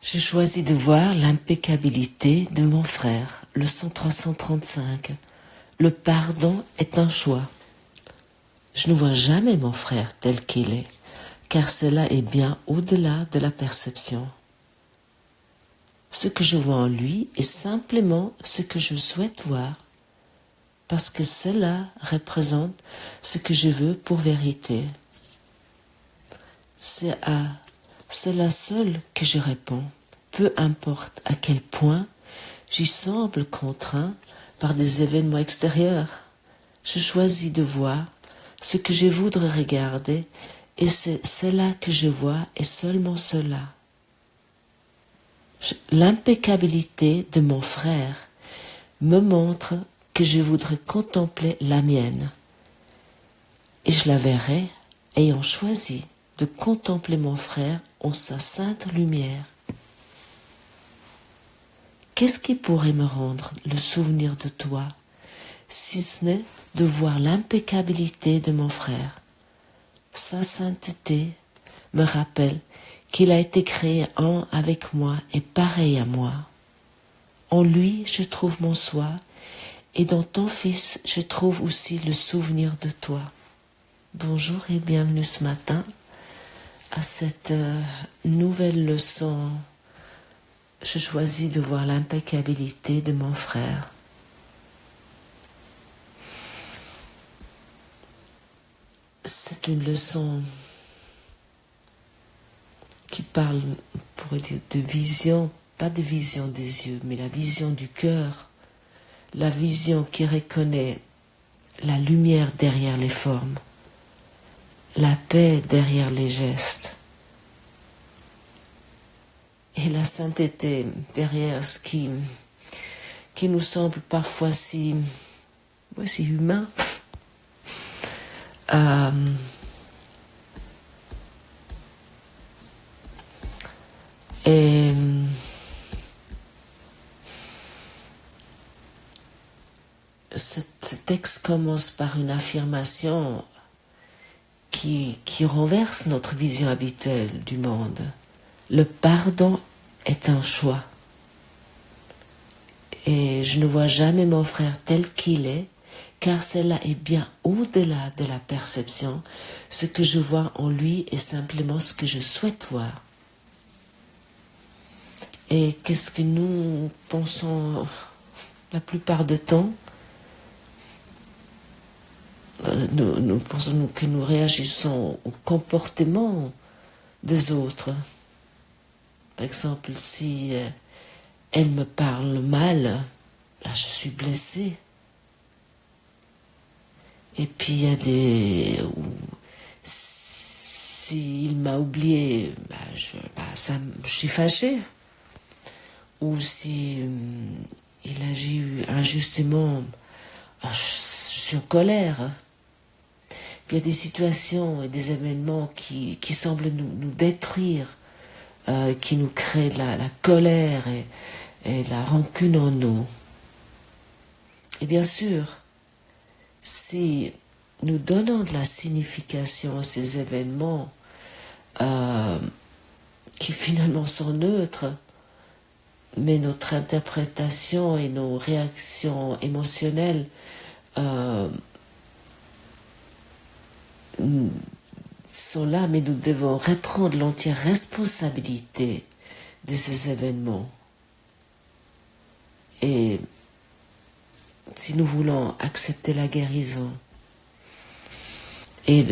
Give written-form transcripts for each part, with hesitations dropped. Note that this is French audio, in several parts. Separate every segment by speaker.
Speaker 1: J'ai choisi de voir l'impeccabilité de mon frère, leçon 335. Le pardon est un choix. Je ne vois jamais mon frère tel qu'il est, car cela est bien au-delà de la perception. Ce que je vois en lui est simplement ce que je souhaite voir, parce que cela représente ce que je veux pour vérité. C'est à cela seul que je réponds, peu importe à quel point j'y semble contraint par des événements extérieurs. Je choisis de voir ce que je voudrais regarder et c'est cela que je vois et seulement cela. L'impeccabilité de mon frère me montre que je voudrais contempler la mienne et je la verrai ayant choisi de contempler mon frère en sa sainte lumière. Qu'est-ce qui pourrait me rendre le souvenir de toi, si ce n'est de voir l'impeccabilité de mon frère? Sa sainteté me rappelle qu'il a été créé un avec moi et pareil à moi. En lui, je trouve mon soi, et dans ton Fils, je trouve aussi le souvenir de toi. Bonjour et bienvenue ce matin à cette nouvelle leçon. Je choisis de voir l'impeccabilité de mon frère. C'est une leçon qui parle, on pourrait dire, de vision, pas de vision des yeux, mais la vision du cœur, la vision qui reconnaît la lumière derrière les formes, la paix derrière les gestes, et la sainteté derrière ce qui nous semble parfois si humain. Et ce texte commence par une affirmation qui renverse notre vision habituelle du monde. Le pardon est un choix. Et je ne vois jamais mon frère tel qu'il est, car cela est bien au-delà de la perception. Ce que je vois en lui est simplement ce que je souhaite voir. Et qu'est-ce que nous pensons la plupart du temps? Nous pensons que nous réagissons au comportement des autres. Par exemple, si elle me parle mal, là, je suis blessée. Et puis il y a des... S'il m'a oublié, je suis fâchée. Ou si il agit injustement, je suis en colère. Puis il y a des situations et des événements qui semblent nous détruire, qui nous créent de la colère et de la rancune en nous. Et bien sûr, si nous donnons de la signification à ces événements qui finalement sont neutres, mais notre interprétation et nos réactions émotionnelles sont là, mais nous devons reprendre l'entière responsabilité de ces événements. Et si nous voulons accepter la guérison, et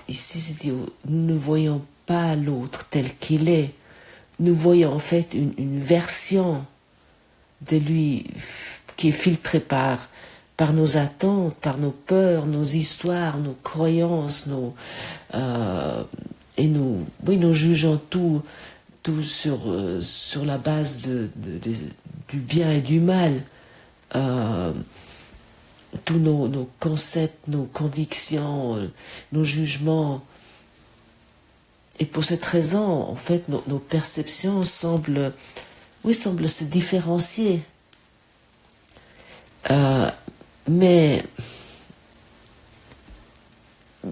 Speaker 1: ici c'est dit, nous ne voyons pas l'autre tel qu'il est, nous voyons en fait une version de lui qui est filtrée par nos attentes, par nos peurs, nos histoires, nos croyances, et nous jugeons tout sur la base du bien et du mal. Tous nos concepts, nos convictions, nos jugements. Et pour cette raison, en fait, nos perceptions semblent se différencier. Mais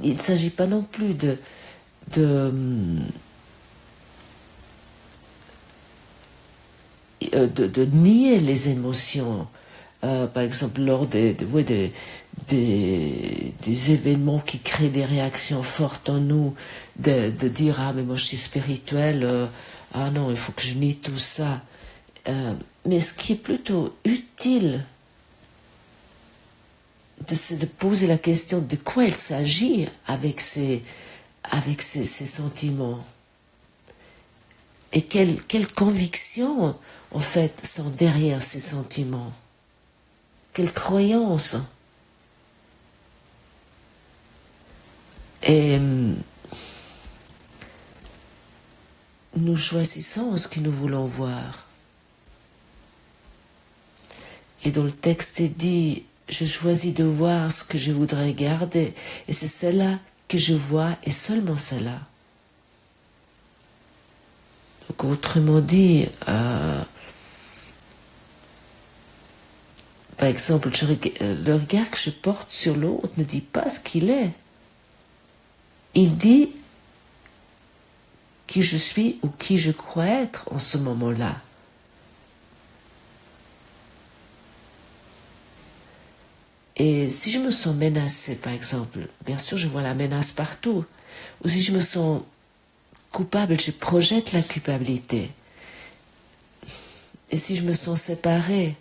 Speaker 1: il ne s'agit pas non plus de de nier les émotions. Par exemple, lors des événements qui créent des réactions fortes en nous, de dire ah mais moi je suis spirituel, ah non il faut que je nie tout ça. Mais ce qui est plutôt utile, c'est de poser la question de quoi il s'agit avec ces sentiments. Et quelles convictions, en fait, sont derrière ces sentiments? Quelles croyances? Et nous choisissons ce que nous voulons voir. Et dans le texte est dit, je choisis de voir ce que je voudrais garder, et c'est cela que je vois, et seulement cela. Donc, autrement dit, par exemple, le regard que je porte sur l'autre ne dit pas ce qu'il est. Il dit qui je suis ou qui je crois être en ce moment-là. Et si je me sens menacée, par exemple, bien sûr, je vois la menace partout. Ou si je me sens coupable, je projette la culpabilité. Et si je me sens séparée,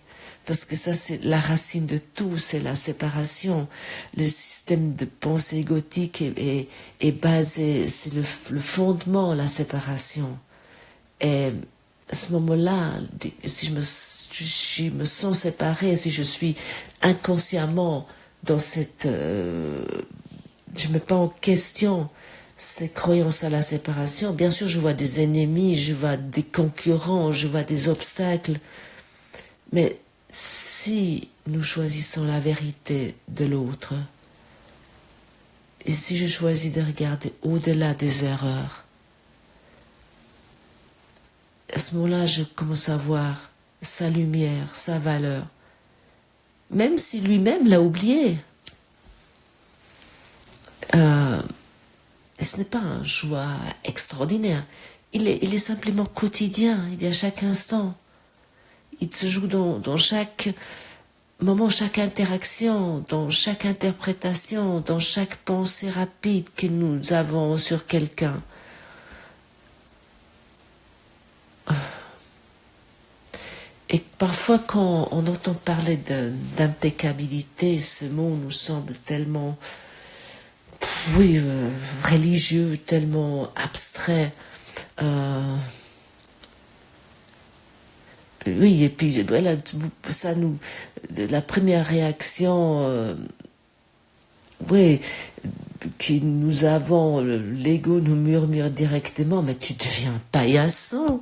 Speaker 1: parce que ça c'est la racine de tout, c'est la séparation. Le système de pensée égotique est basé, c'est le fondement, la séparation. Et à ce moment-là, si je me sens séparée, si je suis inconsciemment dans cette... je ne mets pas en question ces croyances à la séparation. Bien sûr, je vois des ennemis, je vois des concurrents, je vois des obstacles. Mais si nous choisissons la vérité de l'autre, et si je choisis de regarder au-delà des erreurs, à ce moment-là, je commence à voir sa lumière, sa valeur, même si lui-même l'a oublié. Ce n'est pas un joie extraordinaire. Il est simplement quotidien. Il est à chaque instant. Il se joue dans chaque moment, chaque interaction, dans chaque interprétation, dans chaque pensée rapide que nous avons sur quelqu'un. Et parfois, quand on entend parler d'impeccabilité, ce mot nous semble tellement... religieux, tellement abstrait. Oui, et puis voilà, ça nous, la première réaction, que nous avons, l'ego nous murmure directement, mais tu deviens paillasson.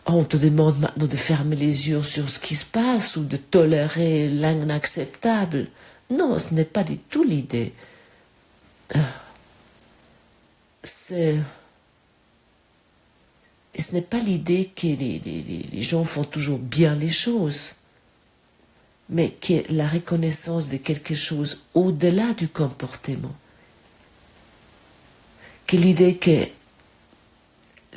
Speaker 1: On te demande maintenant de fermer les yeux sur ce qui se passe ou de tolérer l'inacceptable. Non, ce n'est pas du tout l'idée. Et ce n'est pas l'idée que les gens font toujours bien les choses, mais que la reconnaissance de quelque chose au-delà du comportement. Que l'idée que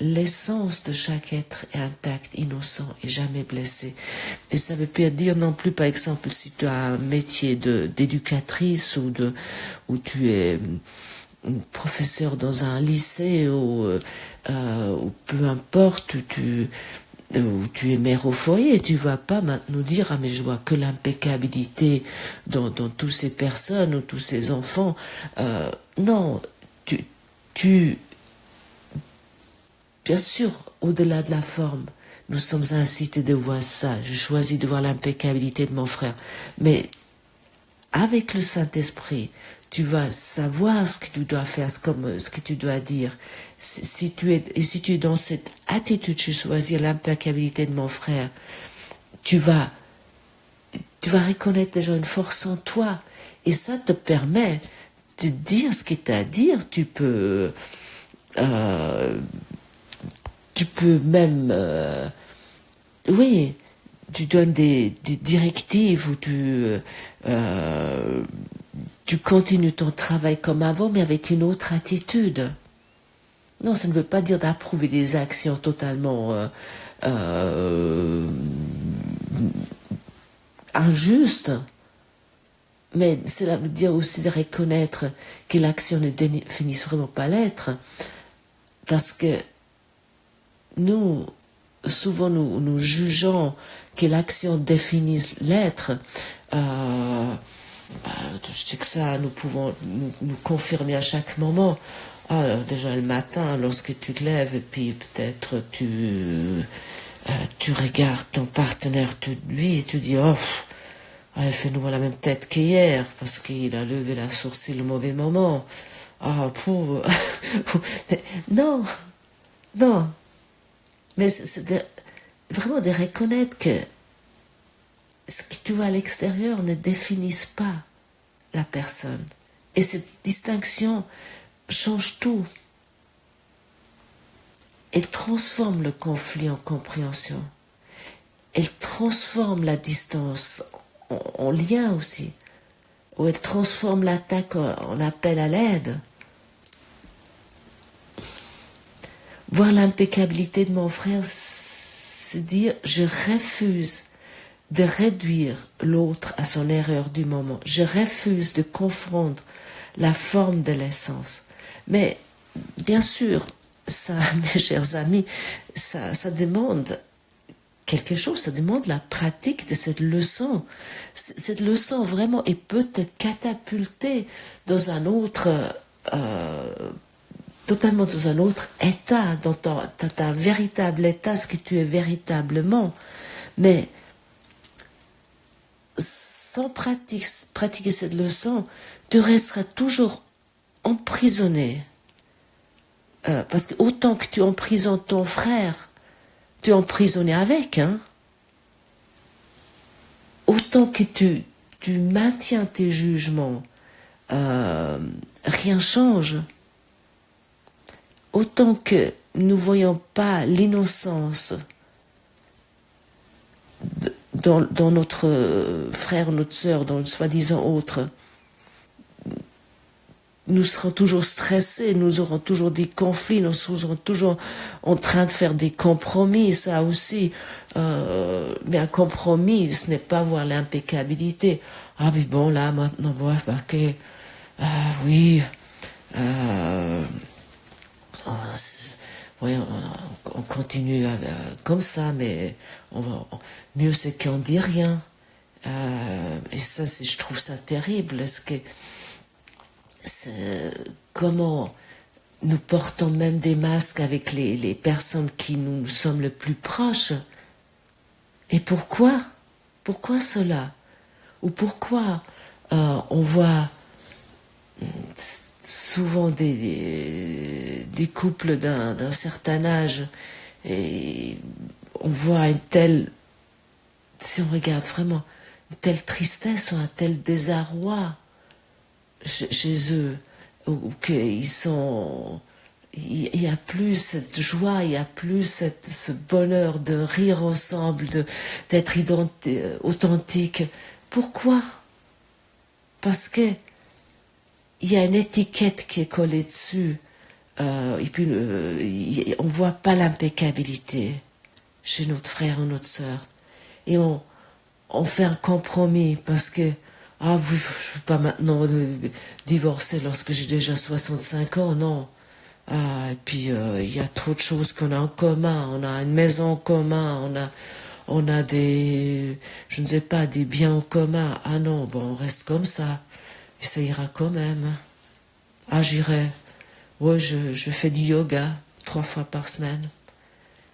Speaker 1: l'essence de chaque être est intacte, innocent et jamais blessé. Et ça veut pas dire non plus, par exemple, si tu as un métier d'éducatrice ou tu es professeur dans un lycée ou peu importe, où tu es mère au foyer, tu vas pas maintenant dire ah mais je vois que l'impeccabilité dans toutes ces personnes ou tous ces enfants. Non, bien sûr, au-delà de la forme, nous sommes incités de voir ça. Je choisis de voir l'impeccabilité de mon frère. Mais avec le Saint-Esprit, tu vas savoir ce que tu dois faire, ce que tu dois dire. Si tu es dans cette attitude, je choisis l'impeccabilité de mon frère, tu vas reconnaître déjà une force en toi. Et ça te permet de dire ce que tu as à dire. Tu peux même, tu donnes des directives ou tu continues ton travail comme avant, mais avec une autre attitude. Non, ça ne veut pas dire d'approuver des actions totalement injustes, mais cela veut dire aussi de reconnaître que l'action ne définit vraiment pas l'être, parce que nous, souvent nous jugeons que l'action définisse l'être. Je sais que ça, nous pouvons nous confirmer à chaque moment. Déjà le matin, lorsque tu te lèves, et puis peut-être tu regardes ton partenaire toute vie, et tu dis, elle fait nouveau la même tête qu'hier, parce qu'il a levé la sourcil au mauvais moment. Non, non. Mais c'est vraiment de reconnaître que ce que tu vois à l'extérieur ne définisse pas la personne. Et cette distinction change tout. Elle transforme le conflit en compréhension. Elle transforme la distance en lien aussi. Ou elle transforme l'attaque en appel à l'aide. Voir l'impeccabilité de mon frère, c'est dire je refuse de réduire l'autre à son erreur du moment. Je refuse de confondre la forme de l'essence. Mais bien sûr, ça, mes chers amis, ça demande quelque chose, ça demande la pratique de cette leçon. Cette leçon vraiment, elle peut te catapulter dans un autre, totalement dans un autre état, dans ta véritable état, ce que tu es véritablement. Mais sans pratiquer cette leçon, tu resteras toujours emprisonné. Parce que autant que tu emprisonnes ton frère, tu es emprisonné avec, hein. Autant que tu maintiens tes jugements, rien change. Autant que nous ne voyons pas l'innocence dans notre frère, notre sœur, dans le soi-disant autre, nous serons toujours stressés, nous aurons toujours des conflits, nous serons toujours en train de faire des compromis, ça aussi. Mais un compromis, ce n'est pas voir l'impeccabilité. Ah mais bon, là, maintenant, ok, oui, oui, on continue comme ça, mais mieux c'est qu'on dit rien. Et ça, je trouve ça terrible. Est-ce que comment nous portons même des masques avec les personnes qui nous sommes le plus proches? Et pourquoi? Pourquoi cela? Ou pourquoi on voit souvent des couples d'un certain âge et on voit une telle, si on regarde vraiment, une telle tristesse ou un tel désarroi chez eux, ou qu'ils sont, il y a plus cette joie, il y a plus ce bonheur de rire ensemble, d'être authentique. Pourquoi? Parce que il y a une étiquette qui est collée dessus, et puis on voit pas l'impeccabilité chez notre frère ou notre sœur, et on fait un compromis parce que ah oui, je ne veux pas maintenant divorcer lorsque j'ai déjà 65 ans, non. Et puis il y a trop de choses qu'on a en commun. On a une maison en commun, on a des, je ne sais pas, des biens en commun. Ah non, bon, on reste comme ça. Et ça ira quand même. Ah, j'irai. Ouais, je fais du yoga 3 fois par semaine.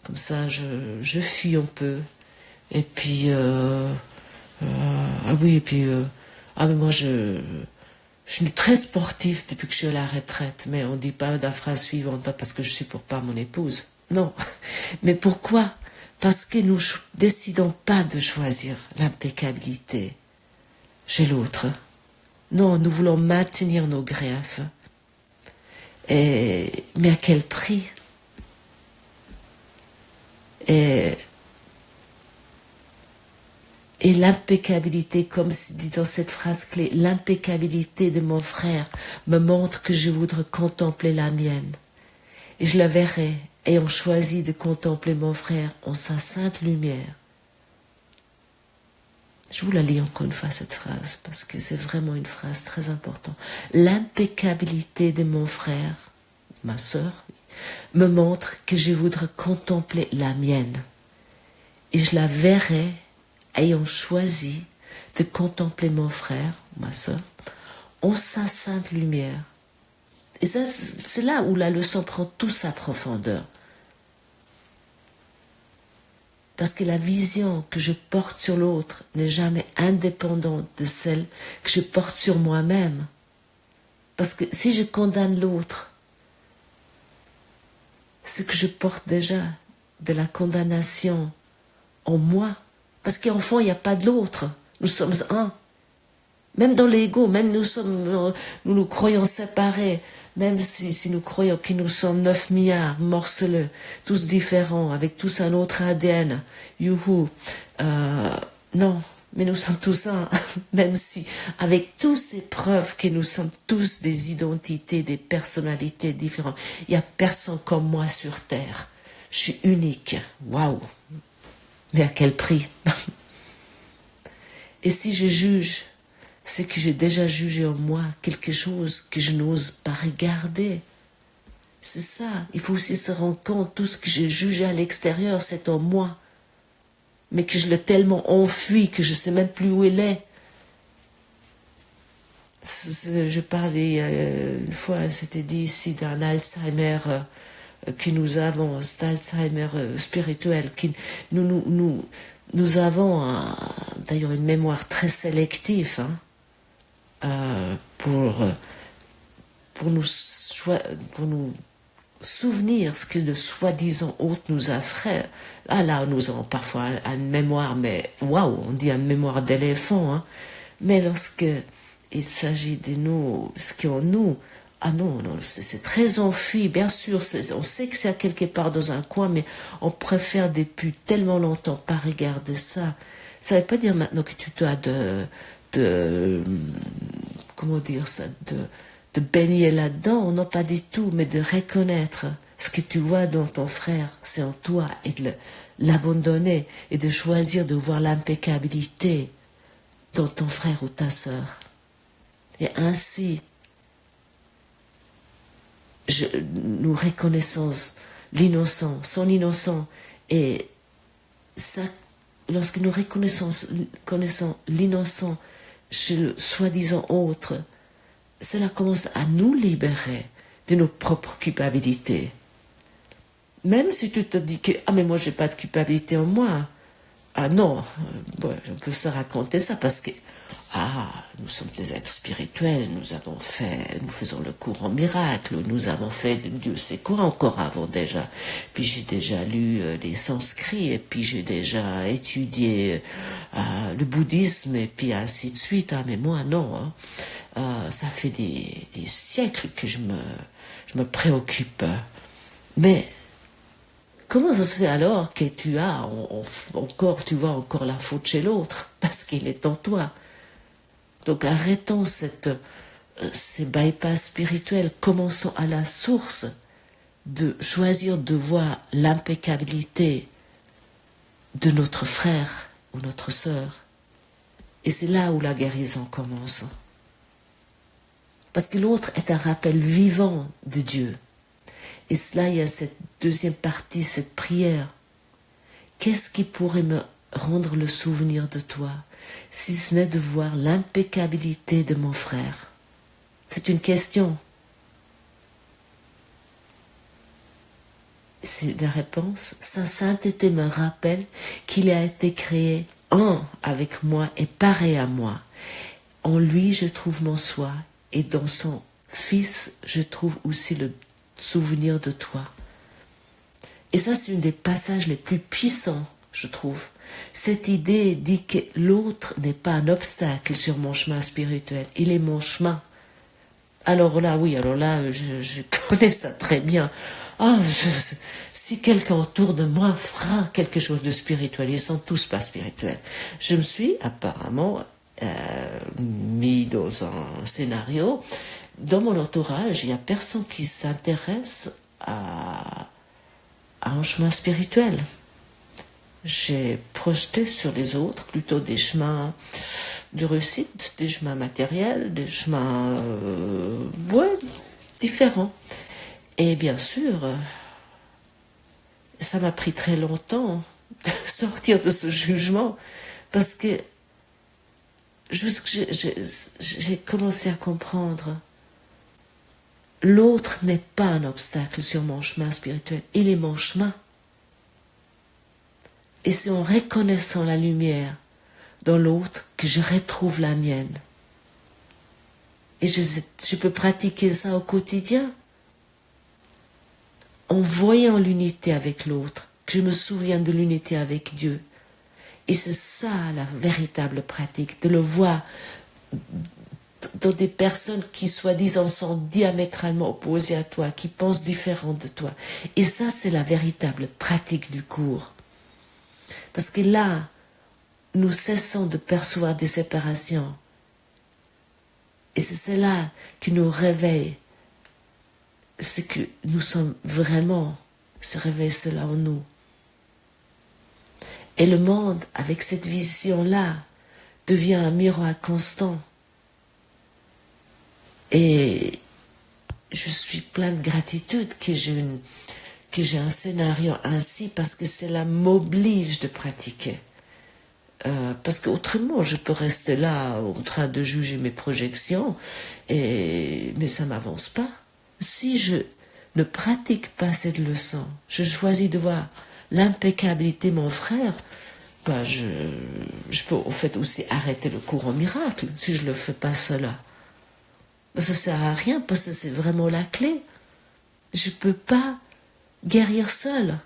Speaker 1: Comme ça, je fuis un peu. Et puis, ah oui, et puis, ah mais moi je suis très sportif depuis que je suis à la retraite, mais on dit pas la phrase suivante, pas parce que je supporte pas mon épouse. Non. Mais pourquoi? Parce que nous décidons pas de choisir l'impeccabilité chez l'autre. Non, nous voulons maintenir nos griefs. Mais à quel prix? Et l'impeccabilité, comme c'est dit dans cette phrase clé, l'impeccabilité de mon frère me montre que je voudrais contempler la mienne. et je la verrai, ayant choisi de contempler mon frère en sa sainte lumière. Je vous la lis encore une fois cette phrase, parce que c'est vraiment une phrase très importante. L'impeccabilité de mon frère, ma sœur, me montre que je voudrais contempler la mienne, et je la verrai, ayant choisi de contempler mon frère, ma sœur, en sa sainte lumière. Et ça, c'est là où la leçon prend toute sa profondeur. Parce que la vision que je porte sur l'autre n'est jamais indépendante de celle que je porte sur moi-même. Parce que si je condamne l'autre, ce que je porte déjà de la condamnation en moi, parce qu'en fond, il n'y a pas de l'autre. Nous sommes un. Même dans l'ego, même nous nous croyons séparés, même si nous croyons que nous sommes 9 milliards morcelés, tous différents, avec tous un autre ADN, youhou, non, mais nous sommes tous un, même si, avec toutes ces preuves que nous sommes tous des identités, des personnalités différentes, il n'y a personne comme moi sur Terre. Je suis unique, waouh, mais à quel prix? Et si je juge ce que j'ai déjà jugé en moi, quelque chose que je n'ose pas regarder, c'est ça. Il faut aussi se rendre compte, tout ce que j'ai jugé à l'extérieur, c'est en moi. Mais que je l'ai tellement enfui que je ne sais même plus où il est. Je parlais une fois, c'était dit ici, d'un Alzheimer que nous avons, cet Alzheimer spirituel. Nous avons d'ailleurs une mémoire très sélective, hein, pour nous souvenir ce que le soi-disant autre nous a fait. Là, nous avons parfois une mémoire, mais waouh, on dit une mémoire d'éléphant, hein. Mais lorsque il s'agit de nous, ce qui est en nous, ah non, c'est très enfui, bien sûr, on sait que c'est quelque part dans un coin, mais on préfère depuis tellement longtemps pas regarder ça. Ça ne veut pas dire maintenant que tu dois comment dire ça, de baigner là-dedans, non pas du tout, mais de reconnaître ce que tu vois dans ton frère, c'est en toi, et de l'abandonner, et de choisir de voir l'impeccabilité dans ton frère ou ta sœur. Et ainsi, nous reconnaissons l'innocent, son innocent, et ça, lorsque nous connaissons l'innocent chez le soi-disant autre, cela commence à nous libérer de nos propres culpabilités. Même si tu te dis que « Ah, mais moi, j'ai pas de culpabilité en moi. » Ah non, je peux se raconter ça parce que nous sommes des êtres spirituels, nous faisons le cours en miracle, nous avons fait Dieu sait quoi encore avant déjà. Puis j'ai déjà lu des sanscrits, et puis j'ai déjà étudié le bouddhisme, et puis ainsi de suite. Ah, mais moi, non. Hein. Ça fait des siècles que je me préoccupe. Mais comment ça se fait alors que tu as tu vois encore la faute chez l'autre, parce qu'il est en toi? Donc arrêtons ces bypass spirituels, commençons à la source de choisir de voir l'impeccabilité de notre frère ou notre sœur. Et c'est là où la guérison commence. Parce que l'autre est un rappel vivant de Dieu. Et cela, il y a cette deuxième partie, cette prière. Qu'est-ce qui pourrait me rendre le souvenir de toi, si ce n'est de voir l'impeccabilité de mon frère? C'est une question. C'est la réponse. Sa sainteté me rappelle qu'il a été créé un avec moi et pareil à moi. En lui, je trouve mon soi, et dans son Fils, je trouve aussi le souvenir de toi. Et ça, c'est un des passages les plus puissants, je trouve. Cette idée dit que l'autre n'est pas un obstacle sur mon chemin spirituel, il est mon chemin. Alors là, je connais ça très bien. Si quelqu'un autour de moi fera quelque chose de spirituel, ils sont tous pas spirituels. Je me suis apparemment mis dans un scénario. Dans mon entourage, il n'y a personne qui s'intéresse à un chemin spirituel. J'ai projeté sur les autres plutôt des chemins de réussite, des chemins matériels, des chemins différents. Et bien sûr, ça m'a pris très longtemps de sortir de ce jugement, parce que j'ai commencé à comprendre, l'autre n'est pas un obstacle sur mon chemin spirituel, il est mon chemin. Et c'est en reconnaissant la lumière dans l'autre que je retrouve la mienne. Et je peux pratiquer ça au quotidien, en voyant l'unité avec l'autre, que je me souviens de l'unité avec Dieu. Et c'est ça la véritable pratique, de le voir dans des personnes qui soi-disant sont diamétralement opposées à toi, qui pensent différent de toi. Et ça, c'est la véritable pratique du cours. Parce que là, nous cessons de percevoir des séparations. Et c'est cela qui nous réveille. C'est que nous sommes vraiment, se réveille cela en nous. Et le monde, avec cette vision-là, devient un miroir constant. Et je suis pleine de gratitude que j'ai un scénario ainsi, parce que cela m'oblige de pratiquer. Parce qu'autrement, je peux rester là en train de juger mes projections, mais ça ne m'avance pas. Si je ne pratique pas cette leçon, je choisis de voir l'impeccabilité de mon frère, je peux en fait aussi arrêter le cours en miracle si je ne le fais pas cela. Ça ne sert à rien, parce que c'est vraiment la clé. Je ne peux pas guérir seul.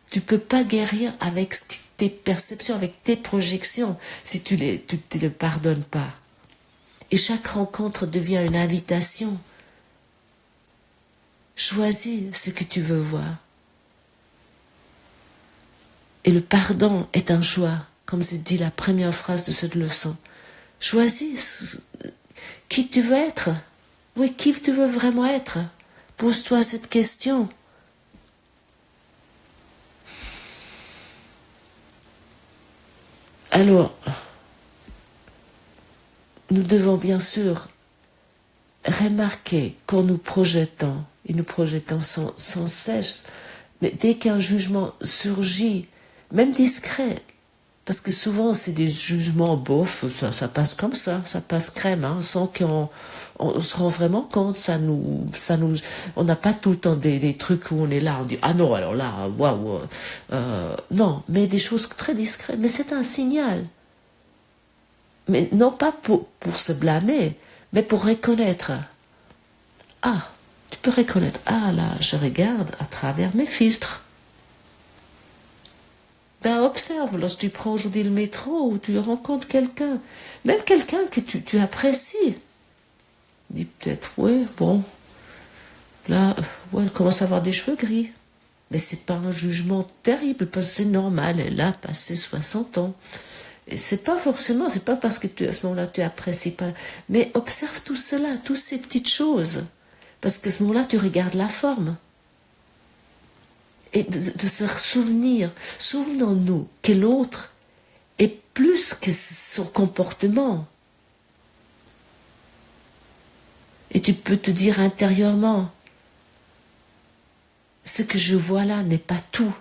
Speaker 1: Tu ne peux pas guérir avec tes perceptions, avec tes projections, si tu te les pardonnes pas. Et chaque rencontre devient une invitation. Choisis ce que tu veux voir. Et le pardon est un choix, comme c'est dit la première phrase de cette leçon. Choisis qui tu veux être. Oui, qui tu veux vraiment être. Pose-toi cette question. Alors, nous devons bien sûr remarquer quand nous projetons, et nous projetons sans cesse, mais dès qu'un jugement surgit, même discret, parce que souvent c'est des jugements bof, ça passe comme ça passe crème, sans qu'on se rend vraiment compte, on n'a pas tout le temps des trucs où on est là, on dit ah non alors là waouh, non, mais des choses très discrètes, mais c'est un signal, mais non pas pour se blâmer, mais pour reconnaître. Ah, tu peux reconnaître, ah là je regarde à travers mes filtres. Ben observe, lorsque tu prends aujourd'hui le métro ou tu rencontres quelqu'un, même quelqu'un que tu apprécies, dis peut-être, ouais, bon, là, ouais, elle commence à avoir des cheveux gris. Mais c'est pas un jugement terrible, parce que c'est normal, elle a passé 60 ans. Et c'est pas parce que à ce moment-là tu apprécies pas, mais observe tout cela, toutes ces petites choses, parce qu'à ce moment-là tu regardes la forme. Et de se souvenons-nous que l'autre est plus que son comportement. Et tu peux te dire intérieurement, ce que je vois là n'est pas tout.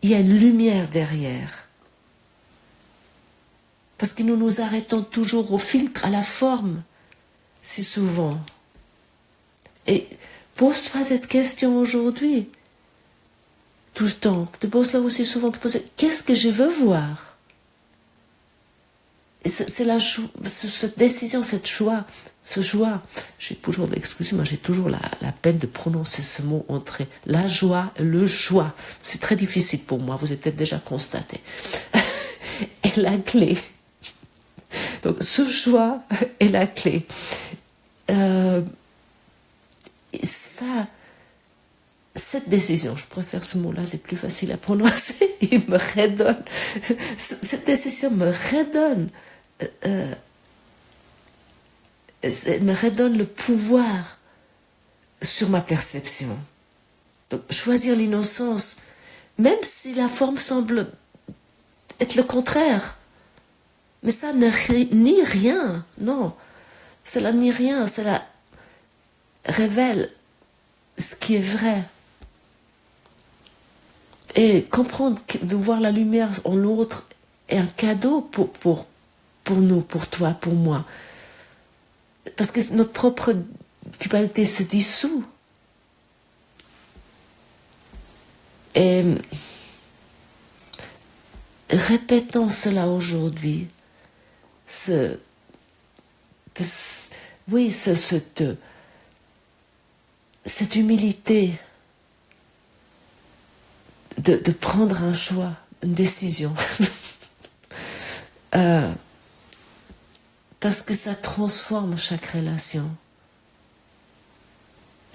Speaker 1: Il y a une lumière derrière. Parce que nous nous arrêtons toujours au filtre, à la forme, si souvent. Et pose-toi cette question aujourd'hui. Tout le temps, te pose là aussi souvent, qu'est-ce que je veux voir? Et c'est cette décision, ce choix, j'ai toujours, excusez-moi, j'ai toujours la peine de prononcer ce mot entre la joie et le choix. C'est très difficile pour moi, vous avez peut-être déjà constaté. Et la clé. Donc ce choix est la clé. Et ça, cette décision, je préfère ce mot-là, c'est plus facile à prononcer, il me redonne, cette décision me redonne le pouvoir sur ma perception. Donc, choisir l'innocence, même si la forme semble être le contraire. Mais ça ne nie rien, non. Cela nie rien, cela révèle ce qui est vrai. Et comprendre de voir la lumière en l'autre est un cadeau pour nous, pour toi, pour moi. Parce que notre propre culpabilité se dissout. Et répétons cela aujourd'hui. Cette humilité de prendre un choix, une décision. Parce que ça transforme chaque relation.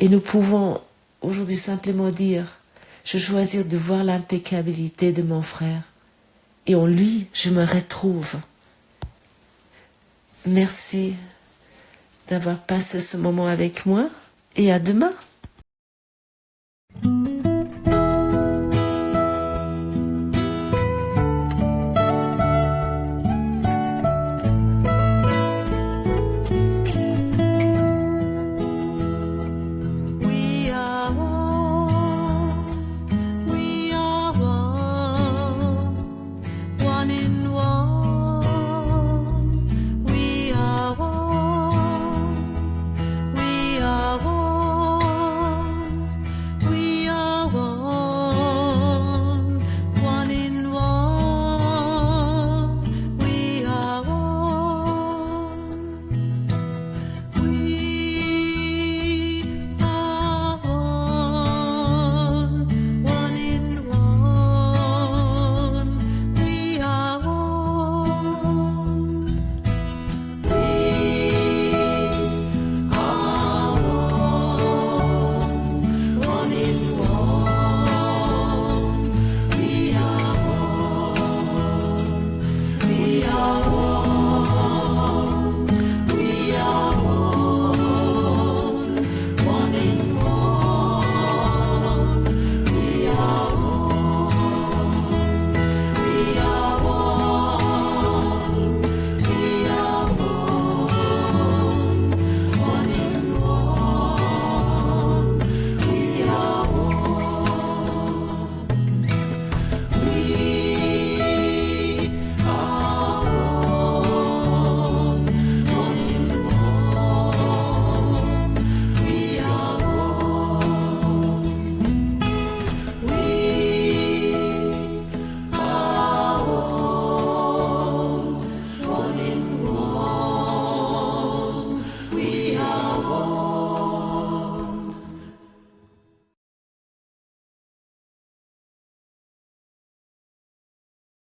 Speaker 1: Et nous pouvons aujourd'hui simplement dire, je choisis de voir l'impeccabilité de mon frère. Et en lui, je me retrouve. Merci d'avoir passé ce moment avec moi et à demain.